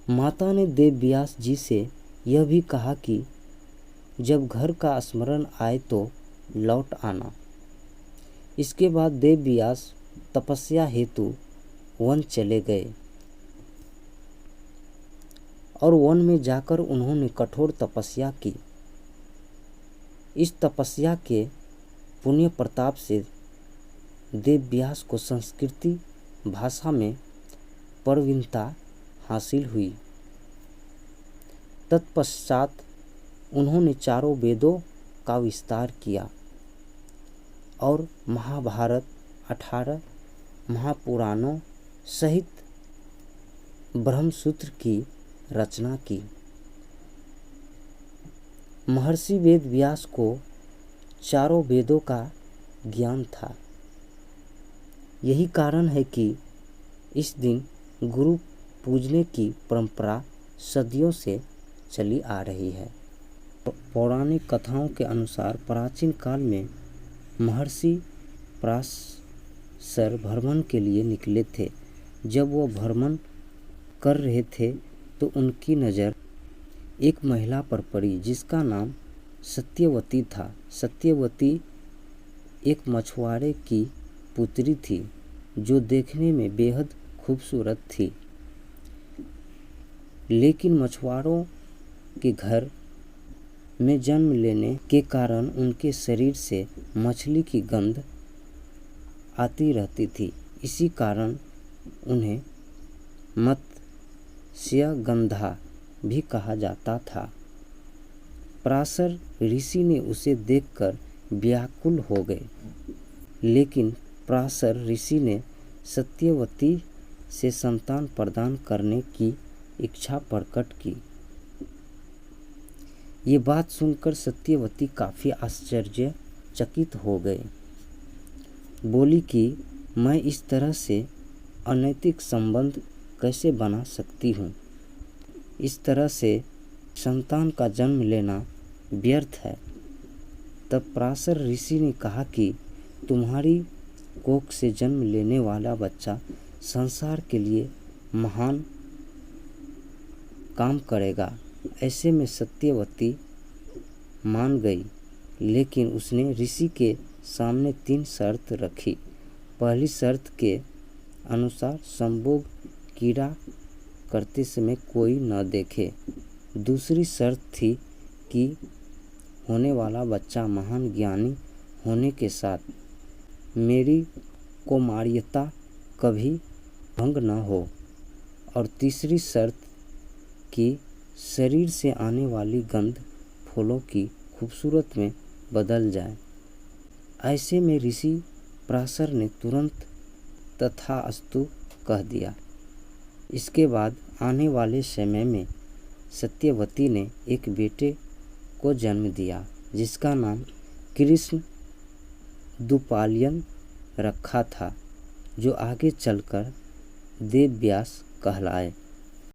माता ने देव व्यास जी से यह भी कहा कि जब घर का स्मरण आए तो लौट आना। इसके बाद देव व्यास तपस्या हेतु वन चले गए और वन में जाकर उन्होंने कठोर तपस्या की। इस तपस्या के पुण्य प्रताप से देव व्यास को संस्कृति भाषा में प्रवीणता हासिल हुई। तत्पश्चात उन्होंने चारों वेदों का विस्तार किया और महाभारत 18 महापुराणों सहित ब्रह्मसूत्र की रचना की। महर्षि वेद व्यास को चारों वेदों का ज्ञान था। यही कारण है कि इस दिन गुरु पूजने की परंपरा सदियों से चली आ रही है। पौराणिक कथाओं के अनुसार प्राचीन काल में महर्षि पराशर भ्रमण के लिए निकले थे। जब वो भ्रमण कर रहे थे तो उनकी नज़र एक महिला पर पड़ी जिसका नाम सत्यवती था। सत्यवती एक मछुआरे की पुत्री थी जो देखने में बेहद खूबसूरत थी, लेकिन मछुआरों के घर में जन्म लेने के कारण उनके शरीर से मछली की गंध आती रहती थी। इसी कारण उन्हें मत्स्यगंधा भी कहा जाता था। पराशर ऋषि ने उसे देखकर व्याकुल हो गए, लेकिन पराशर ऋषि ने सत्यवती से संतान प्रदान करने की इच्छा प्रकट की। ये बात सुनकर सत्यवती काफ़ी आश्चर्यचकित हो गए। बोली कि मैं इस तरह से अनैतिक संबंध कैसे बना सकती हूँ। इस तरह से संतान का जन्म लेना व्यर्थ है। तब पराशर ऋषि ने कहा कि तुम्हारी कोख से जन्म लेने वाला बच्चा संसार के लिए महान काम करेगा। ऐसे में सत्यवती मान गई, लेकिन उसने ऋषि के सामने 3 शर्त रखी। पहली शर्त के अनुसार संभोग कीड़ा करते समय कोई न देखे। दूसरी शर्त थी कि होने वाला बच्चा महान ज्ञानी होने के साथ मेरी कौमार्यता कभी भंग न हो। और तीसरी शर्त कि शरीर से आने वाली गंध फूलों की खूबसूरत में बदल जाए। ऐसे में ऋषि पराशर ने तुरंत तथास्तु कह दिया। इसके बाद आने वाले समय में सत्यवती ने एक बेटे को जन्म दिया जिसका नाम कृष्ण द्विपायन रखा था, जो आगे चलकर देव व्यास कहलाए।